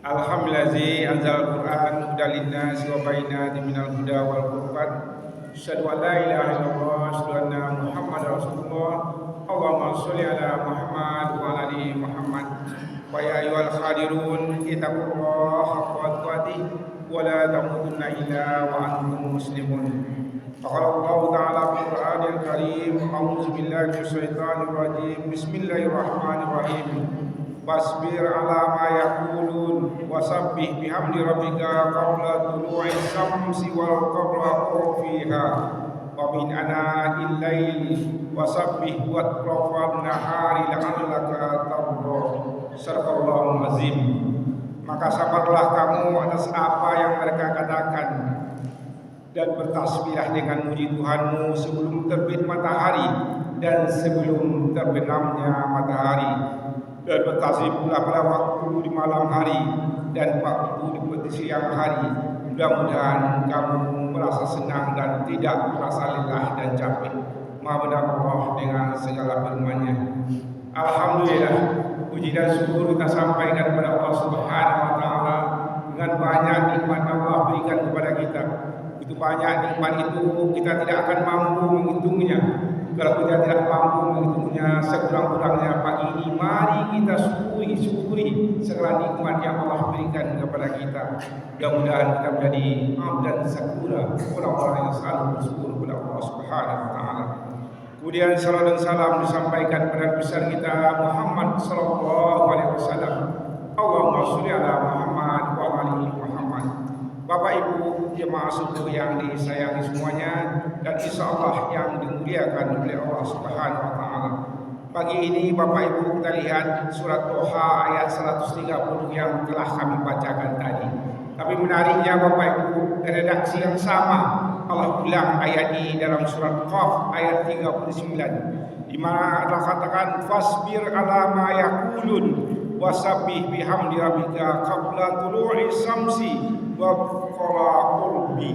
Alhamdulillazi anzalal Qur'an hudan linnasi wa bayyinatin minal huda wal furqan. Asyhadu an la ilaha illallah wa asyhadu anna Muhammadar Rasulullah. Allahumma sholli ala Muhammad wa ala ali Muhammad. Wa ya ayyuhal khadirun ittaqullaha haqqa tuqatih wa la tamutunna illa wa antum muslimun. Qala Allah ta'ala fil Qur'anil Karim, a'udzu billahi minasy syaithanir rajim. Bismillahirrahmanirrahim. Wasbir ala ma yaqulun wasabbih bihamdi rabbika qabla tulu'i syamsi wal qabla ghurubiha wa min ana'il laili wasabbih wa atrafan nahari la'allaka tarda. Sadaqallahul azim. Maka sabarlah kamu atas apa yang mereka katakan dan bertasbihlah dengan muji Tuhanmu sebelum terbit matahari dan sebelum terbenamnya matahari, dan bertasbih pula pada waktu di malam hari dan waktu di siang hari. Mudah-mudahan kamu merasa senang dan tidak merasa lelah dan capek. Maha benar Allah dengan segala firman-Nya. Alhamdulillah, puji dan syukur kita sampaikan kepada Allah Subhanahu wa taala dengan banyak nikmat Allah berikan kepada kita. Itu banyak nikmat itu kita tidak akan mampu menghitungnya. Kalau kita tidak mampu menghitungnya sekurang-kurangnya pagi ini, mari kita syukuri segala nikmat yang Allah berikan kepada kita. Mudah-mudahan kita menjadi abdan syakura, orang-orang yang selalu bersyukur kepada Allah Subhanahu wa taala. Kemudian salam dan salam disampaikan kepada besar kita Muhammad sallallahu alaihi wasallam. Allahumma sholli ala Muhammad wa ala ali Muhammad. Bapak Ibu jemaah subuh yang disayangi semuanya, dan insya Allah yang dimuliakan oleh Allah Subhanahu wa taala. Pagi ini Bapak Ibu kita lihat surat Toha ayat 130 yang telah kami bacakan tadi. Tapi menariknya Bapak Ibu, redaksi yang sama Allah ulang ayat ini dalam surat Qaf ayat 39, di mana Allah katakan fasbir ala ma yaqulun wasabbih bihamdi rabbika qabla tulu'i syamsi wa qala qurbi.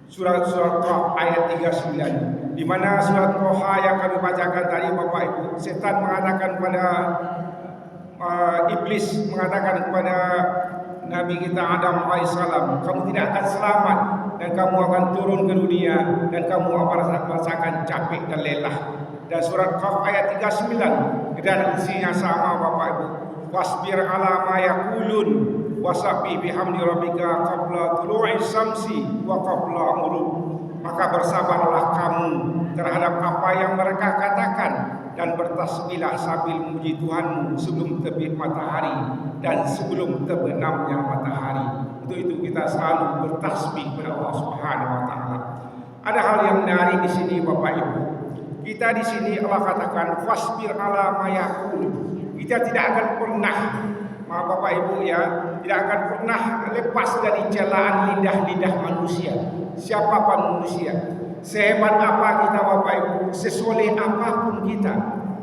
Surat Qaf ayat 39, di mana surat Toha yang kami bacakan tadi Bapak Ibu, setan mengatakan pada iblis mengatakan kepada Nabi kita Adam alaihissalam, kamu tidak akan selamat dan kamu akan turun ke dunia dan kamu akan merasakan capek dan lelah. Dan surat Qaf ayat 39 dan isinya sama Bapak Ibu, wasbir ala ma yaqulun wasabbih bihamdi rabbika qabla tulu'i syamsi wa qabla ghurub. Maka bersabarlah kamu terhadap apa yang mereka katakan dan bertasbihlah sambil memuji Tuhanmu sebelum terbit matahari dan sebelum terbenamnya matahari. Untuk itu kita selalu bertasbih kepada Allah Subhanahu wa taala. Ada hal yang menarik di sini Bapak Ibu. Kita di sini Allah katakan fasbir ala ma yaqul. Kita tidak akan pernah, Bapak Ibu ya, tidak akan pernah lepas dari celaan lidah-lidah manusia. Siapapun manusia, sehebat apa kita Bapak Ibu, sesoleh apapun kita,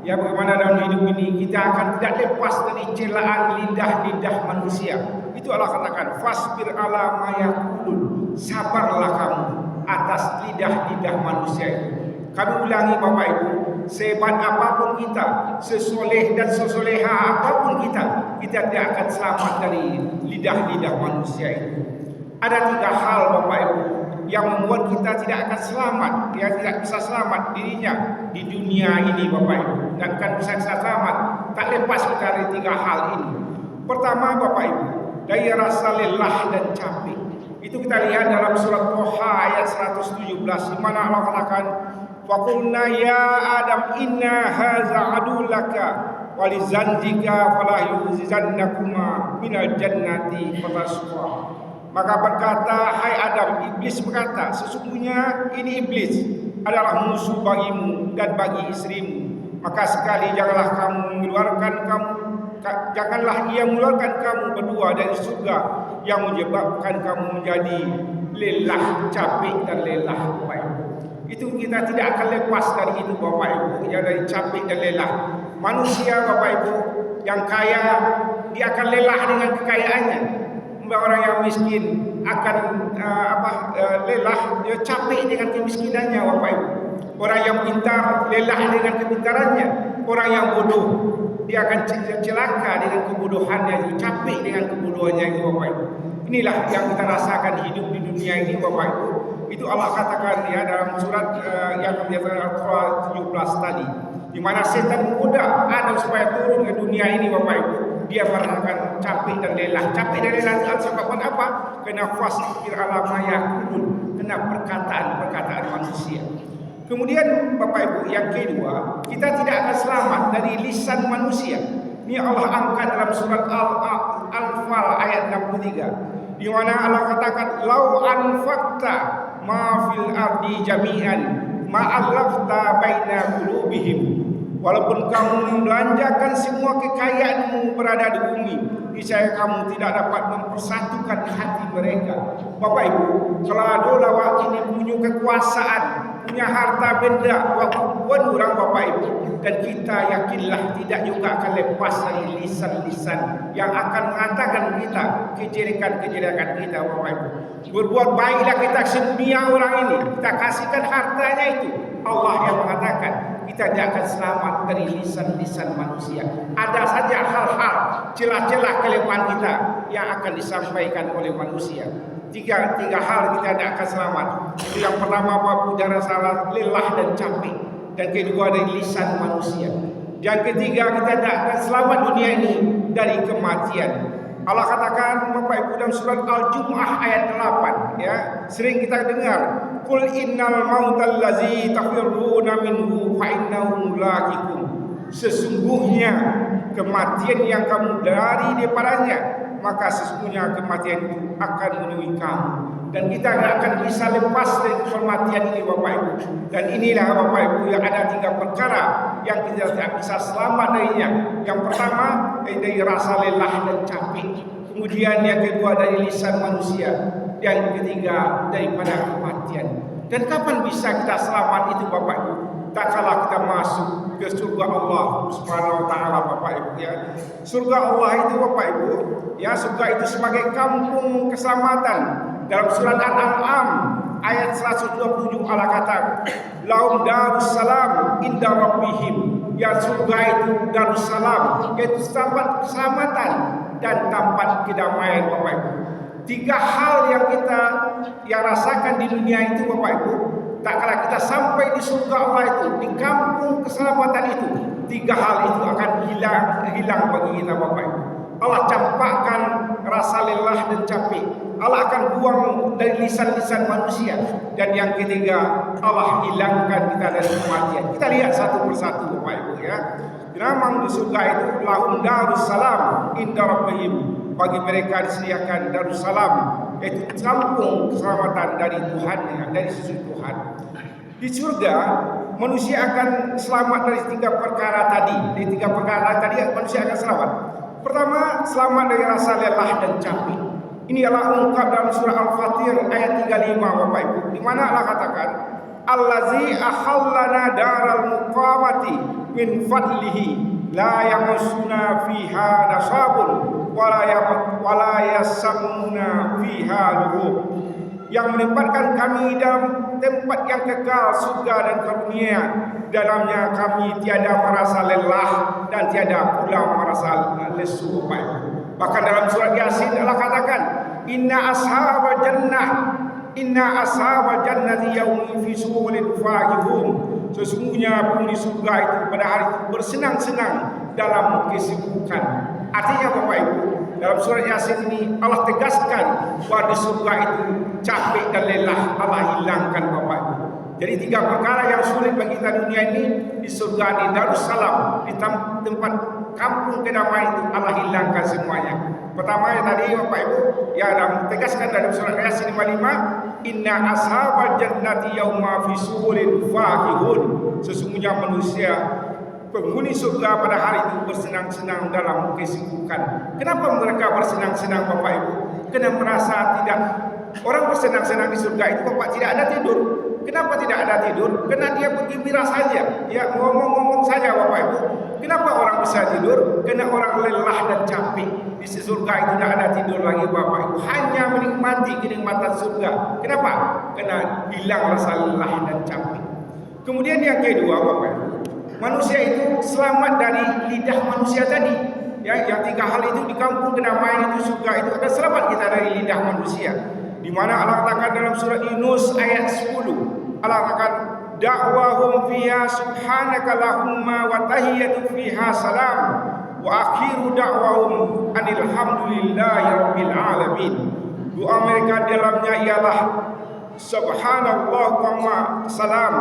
ya bagaimana dalam hidup ini kita akan tidak lepas dari celaan lidah-lidah manusia. Itu Allah katakan fasbir ala ma yaqulun, sabarlah kamu atas lidah-lidah manusia itu. Kami ulangi Bapak Ibu, sehebat apapun kita, sesoleh dan sesoleha apapun kita tidak akan selamat dari lidah-lidah manusia itu. Ada 3 hal Bapak Ibu yang membuat kita tidak akan selamat, dia tidak bisa selamat dirinya di dunia ini Bapak Ibu, dan kan bisa selamat tak lepas dari 3 hal ini. Pertama Bapak Ibu, dari rasa lelah dan capek. Itu kita lihat dalam surat Toha ayat 117, di mana Allah katakan wa qulna ya adam inna hadza adulaka wa lizanjika fala yuzannakuma minal jannati fatasqa. Maka berkata, hai Adam, iblis berkata, sesungguhnya ini iblis adalah musuh bagimu dan bagi istrimu. Maka sekali janganlah ia mengeluarkan kamu berdua dari surga yang menyebabkan kamu menjadi lelah, capek dan lelah Bapak Ibu. Itu kita tidak akan lepas dari itu Bapak Ibu, ya, dari capek dan lelah. Manusia Bapak Ibu yang kaya, dia akan lelah dengan kekayaannya. Orang yang miskin akan lelah, dia capek dengan kemiskinannya Bapak Ibu. Orang yang pintar lelah dengan kepintarannya. Orang yang bodoh dia akan celaka dengan kebodohannya itu, capek dengan kebodohannya itu Bapak Ibu. Inilah yang kita rasakan hidup di dunia ini Bapak Ibu. Itu Allah katakan ya dalam surat yang Al-Qur'an 17 tadi, di mana setan menggoda Adam supaya turun ke dunia ini Bapak Ibu. Dia merasakan capek dan lelah. Capek dan lelah itu sebabkan apa? Kena fasir ala ma yaqulun, kena perkataan manusia. Kemudian Bapak Ibu yang kedua, kita tidak akan selamat dari lisan manusia. Ini Allah angkat dalam surat Al-Anfal ayat 63, di mana Allah katakan, "Lau anfaqta ma fil ardi jami'an ma allafta baina qulubihim." Walaupun kamu membelanjakan semua kekayaanmu berada di bumi, niscaya kamu tidak dapat mempersatukan hati mereka. Bapak Ibu, kalau ada lawak ini punya kekuasaan, punya harta benda, waktu pun orang Bapak Ibu, dan kita yakinlah tidak juga akan lepas dari lisan-lisan yang akan mengatakan kita kejelekan-kejelekan kita Bapak Ibu. Berbuat baiklah kita sedunia orang ini, kita kasihkan hartanya itu. Allah yang mengatakan kita tidak akan selamat dari lisan-lisan manusia. Ada saja hal-hal celah-celah kelemahan kita yang akan disampaikan oleh manusia. Tiga hal kita tidak akan selamat. Itu yang pertama Bapak Ibu, salah, lelah dan capek. Dan kedua dari lisan manusia. Yang ketiga kita tidak akan selamat dunia ini dari kematian. Allah katakan Bapak Ibu dalam surat Al-Jumu'ah ayat 8 ya, sering kita dengar, "Qul innal mautal ladzi tafirruna minhu fa innahu mulaqikum." Sesungguhnya kematian yang kamu lari daripadanya, maka sesungguhnya kematian itu akan menemui kamu. Dan kita tidak akan bisa lepas dari kematian ini Bapak Ibu. Dan inilah Bapak Ibu yang ada 3 perkara yang kita tidak bisa selamat darinya. Yang pertama dari rasa lelah dan capek. Kemudian yang kedua dari lisan manusia. Yang ketiga daripada kematian. Dan kapan bisa kita selamat itu Bapak Ibu? Tak kalah kita masuk ke surga Allah Subhanahu wa taala Bapak Ibu ya. Surga Allah itu Bapak Ibu ya, surga itu sebagai kampung keselamatan. Dalam surat Al-An'am ayat 127 Allah kata, "Lahum darussalam inda rabbihim." Ya, surga itu darussalam, yaitu tempat keselamatan dan tempat kedamaian Bapak Ibu. 3 hal yang kita rasakan di dunia itu Bapak Ibu, tak kala kita sampai di surga Allah itu, di kampung keselamatan itu, 3 hal itu akan hilang bagi kita Bapak Ibu. Allah campakkan rasa lelah dan capek. Allah akan buang dari lisan-lisan manusia. Dan yang ketiga, Allah hilangkan kita dari kematian. Kita lihat satu persatu Bapak Ibu ya. Memang di surga itu lahum darussalam inda rabbihim. Bagi mereka disediakan darussalam, yaitu kampung keselamatan dari Tuhan, dari sisi Tuhan. Di surga manusia akan selamat dari 3 perkara tadi. Dari 3 perkara tadi manusia akan selamat. Pertama, selamat dari rasa lelah dan capek. Ini adalah ungkap dalam surah Al-Fatir ayat 35 Bapak Ibu, di mana Allah katakan, "Allazi akhallana daral muqamati min fadlihi la yamassuna fiha nasabun wala yasamuna fiha lughub." Yang menempatkan kami dalam tempat yang kekal, surga dan karunia. Dalamnya kami tiada merasa lelah dan tiada pula merasa lesu. Bahkan dalam surat Yasin Allah katakan, "Inna ashabal jannati yaumi fi surulin faqihun." Sesungguhnya penghuni surga itu pada hari itu bersenang-senang dalam kesibukan. Artinya Bapak Ibu, dalam surat Yasin ini Allah tegaskan bahwa di surga itu capek dan lelah Allah hilangkan Bapak Ibu. Jadi 3 perkara yang sulit bagi kita dunia ini di surga, di Darussalam, di tempat kampung kedamaian itu Allah hilangkan semuanya. Pertama yang tadi Bapak Ibu ya tegaskan dalam surat Yasin 55, "Inna ashabal jannati yauma fi surulin faqihun." Sesungguhnya manusia penghuni surga pada hari itu bersenang-senang dalam kesibukan. Kenapa mereka bersenang-senang Bapak Ibu? Karena merasa tidak, orang bersenang-senang di surga itu Bapak tidak ada tidur. Kenapa tidak ada tidur? Karena dia bergembira saja, ya ngomong-ngomong saja Bapak Ibu. Kenapa orang bisa tidur? Karena orang lelah dan capek. Di surga itu tidak ada tidur lagi Bapak Ibu, hanya menikmati kenikmatan surga. Kenapa? Karena hilang rasa lelah dan capek. Kemudian yang kedua Bapak Ibu, manusia itu selamat dari lidah manusia tadi. Ya, yang 3 hal itu di kampung kedamaian itu surga itu akan selamat kita dari lidah manusia. Di mana Allah katakan dalam surat Yunus ayat 10, Allah katakan da'wahum fiha subhanaka lahumma wa tahiyyatu fiha salam wa akhiru da'wahum anil hamdulillahi rabbil alamin. Doa mereka dalamnya ialah subhanallah wa salam,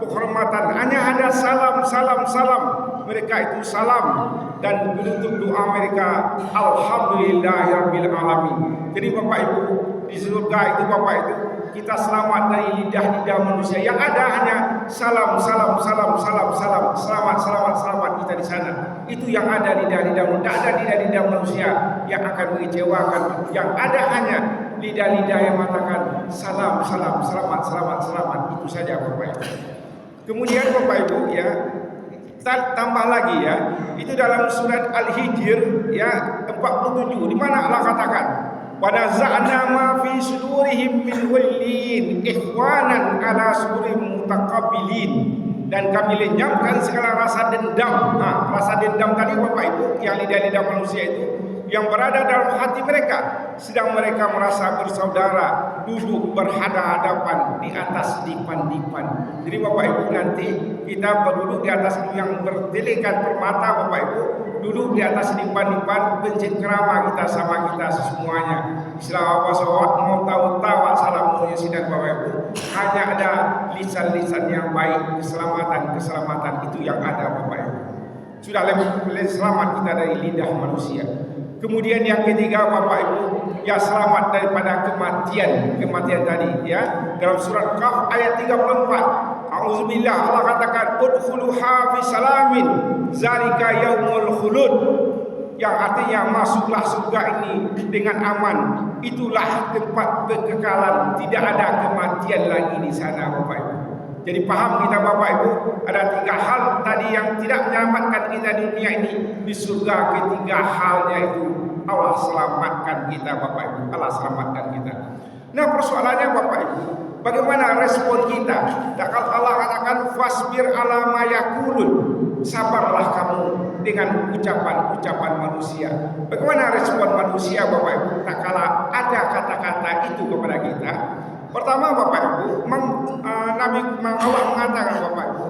penghormatan hanya ada salam, salam, salam. Mereka itu salam, dan penutup doa mereka alhamdulillahi rabbil alamin. Jadi Bapak Ibu, di surga itu Bapak itu kita selamat dari lidah-lidah manusia. Yang ada hanya salam, salam, salam, salam, salam, selamat, selamat, selamat kita di sana. Itu yang ada lidah-lidah, tidak ada lidah-lidah manusia yang akan mengecewakan. Yang ada hanya lidah-lidah yang mengatakan salam, salam, selamat, selamat, selamat. Itu saja Bapak Ibu. Kemudian Bapak Ibu ya, kita tambah lagi ya, itu dalam surat Al-Hijr ya 47, di mana Allah katakan wa naza'na ma fi sudurihim min ghillin ikhwanan ala surim mutaqabilin, dan kami lenyapkan segala rasa dendam. Nah, rasa dendam tadi Bapak Ibu yang lidah-lidah manusia itu yang berada dalam hati mereka, sedang mereka merasa bersaudara, duduk berhadapan di atas dipan-dipan. Jadi Bapak Ibu, nanti kita berduduk di atas yang bertelekan permata Bapak Ibu, duduk di atas dipan-dipan, bercengkrama kita sama kita semuanya. Istilah apa sawat mau tahu-tahu assalamualaikum sidang Bapak Ibu. Hanya ada lisan-lisan yang baik, keselamatan itu yang ada Bapak Ibu. Sudah lebih selamat kita dari lidah manusia. Kemudian yang ketiga Bapak Ibu, ya selamat daripada kematian tadi ya. Dalam surat Qaf ayat 34, auzubillah, Allah katakan udkhuluha fi salamin zalika yaumul khulud, yang artinya masuklah surga ini dengan aman, itulah tempat kekekalan, tidak ada kematian lagi di sana Bapak Ibu. Jadi paham kita Bapak Ibu, ada 3 hal tadi yang tidak menyelamatkan kita di dunia ini. Di surga ketiga halnya itu Allah selamatkan kita Bapak Ibu, Allah selamatkan kita. Nah persoalannya Bapak Ibu, bagaimana respon kita? Dan kalau Allah katakan fasbir ala ma yaqulun, sabarlah kamu dengan ucapan-ucapan manusia. Bagaimana respon manusia Bapak Ibu tak kala ada kata-kata itu kepada kita? Pertama Bapak Ibu, Nabi Allah mengatakan Bapak Ibu,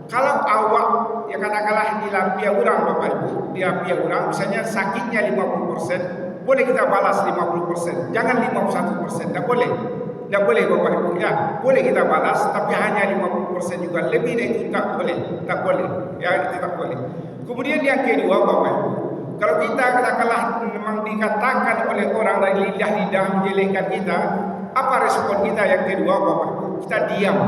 kalau awak ya katakanlah dilapia orang Bapak Ibu, dilapia orang misalnya sakitnya 50%, boleh kita balas 50%, jangan 51%, tidak boleh. Tidak boleh Bapak Ibu ya, boleh kita balas tapi hanya 50% juga, lebih dari itu tak boleh, ya itu tak boleh. Kemudian yang kedua Bapak Ibu, kalau kita katakanlah memang dikatakan oleh orang dari lidah-lidah menjelekkan kita, apa respon kita yang kedua Bapak Ibu? Kita diam.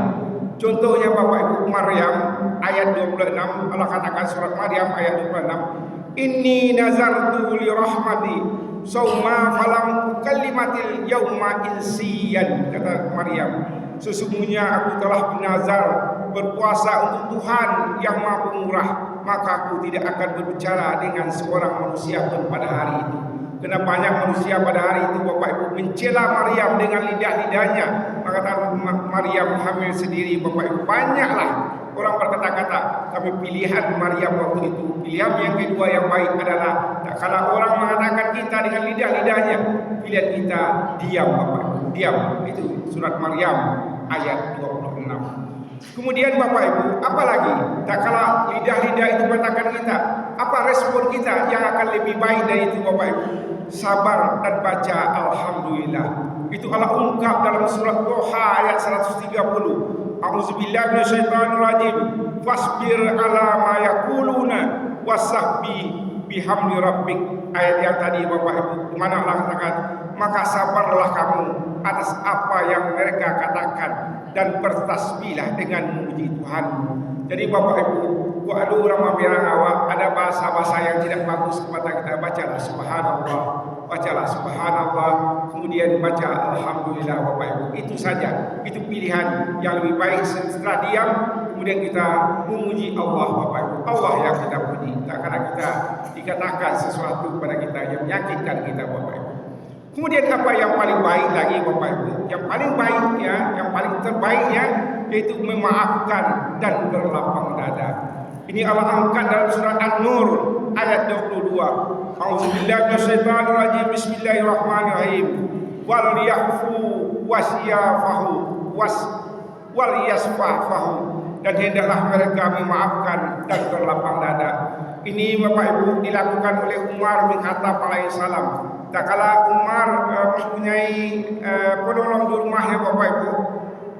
Contohnya Bapak Ibu, Maryam ayat 26, Allah katakan surat Maryam ayat 26, inni nazartu li rahmati sauma falam kalimatil yauma insiyan, kata Maryam, sesungguhnya aku telah bernazar berpuasa untuk Tuhan yang Maha Pemurah, maka aku tidak akan berbicara dengan seorang manusia pun pada hari itu. Karena banyak manusia pada hari itu Bapak Ibu mencela Maryam dengan lidah-lidahnya, maka Maryam hamil sendiri Bapak Ibu. Banyaklah orang berkata-kata, tapi pilihan Maryam waktu itu, pilihan yang kedua yang baik adalah kalau orang mengatakan kita dengan lidah-lidahnya, pilihan kita diam Bapak Ibu, diam. Itu surat Maryam ayat 26. Kemudian Bapak Ibu, apalagi tak kala lidah-lidah itu mengatakan kita, apa respon kita yang akan lebih baik dari itu Bapak Ibu? Sabar dan baca alhamdulillah. Itu Allah ungkap dalam surat Toha ayat 130. A'udzubillahi minasyaitonirrajim. Fasbir ala ma yaquluna wasabbi bihamdi rabbik. Ayat yang tadi Bapak Ibu, di mana Allah katakan, maka sabarlah kamu atas apa yang mereka katakan dan bertasbihlah dengan memuji Tuhan. Jadi Bapak Ibu, ada orang membiarkan awak ada bahasa-bahasa yang tidak bagus kepada kita, bacalah subhanallah, bacalah subhanallah, kemudian baca alhamdulillah Bapak Ibu. Itu saja, itu pilihan yang lebih baik. Setelah diam, kemudian kita memuji Allah Bapak Ibu. Allah yang kita puji, tak karena kita dikatakan sesuatu kepada kita yang menyakitkan kita Bapak Ibu. Kemudian apa yang paling baik lagi Bapak Ibu? Yang paling baiknya, yang paling terbaiknya yaitu memaafkan dan berlapang dada. Ini Allah angkat dalam surat An-Nur ayat 22. A'udzubillahi minasyaitonirrajim. Bismillahirrahmanirrahim. Wal yafu wasyafahu wal yasfahu, dan hendaklah mereka memaafkan dan berlapang dada. Ini Bapak Ibu dilakukan oleh Umar bin Khattab alaihissalam. Tak kala Umar mempunyai penolong di rumahnya Bapak Ibu,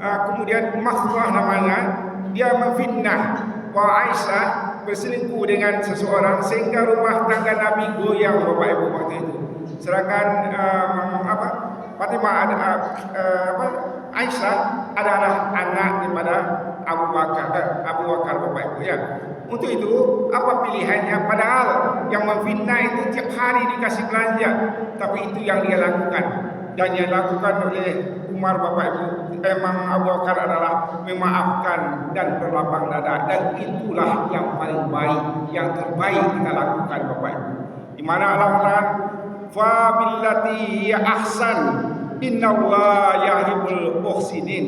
kemudian Makhzah namanya, dia memfitnah bahwa Aisyah berselingkuh dengan seseorang sehingga rumah tangga Nabi goyang Bapak Ibu waktu itu. Sedangkan Fatimah Aisyah adalah anak daripada Abu Bakar Bapak Ibu ya. Untuk itu apa pilihannya? Padahal yang memfitnah itu tiap hari dikasih belanja, tapi itu yang dia lakukan. Dan yang dilakukan oleh Umar Bapak Ibu, memang Abu Bakar adalah memaafkan dan berlapang dada, dan itulah yang paling baik, yang terbaik kita lakukan Bapak Ibu. Di mana Allah Ta'ala fa billati ya ahsan innallaha yuhibbul muhsinin.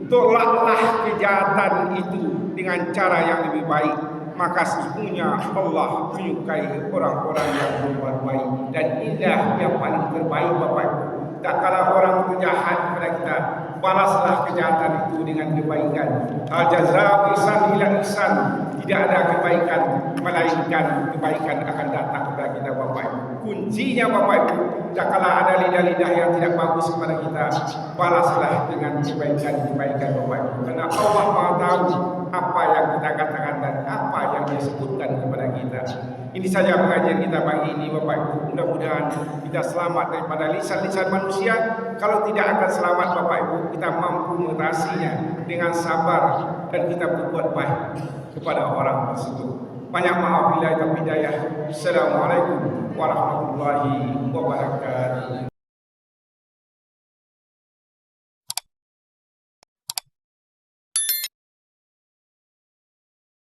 Tolaklah kejahatan itu dengan cara yang lebih baik, maka sesungguhnya Allah menyukai orang-orang yang berbuat baik. Dan inilah yang paling terbaik Bapak Ibu. Tak kala orang itu jahat kepada kita, balaslah kejahatan itu dengan kebaikan. Al jazaa ihsan ila ihsan. Tidak ada kebaikan melainkan kebaikan akan datang kepada kita Bapak Ibu. Kuncinya Bapak Ibu, tak kala ada lidah-lidah yang tidak bagus kepada kita, balaslah dengan kebaikan Bapak Ibu. Karena Allah Maha tahu apa yang kita katakan dan apa yang Dia sebutkan kepada kita. Ini saja pengajian kita pagi ini Bapak Ibu. Mudah-mudahan kita selamat daripada lisan-lisan manusia. Kalau tidak akan selamat Bapak Ibu, kita mampu mengatasinya dengan sabar dan kita berbuat baik kepada orang tersebut. Banyak maaf bila hidayah. Assalamualaikum warahmatullahi wabarakatuh.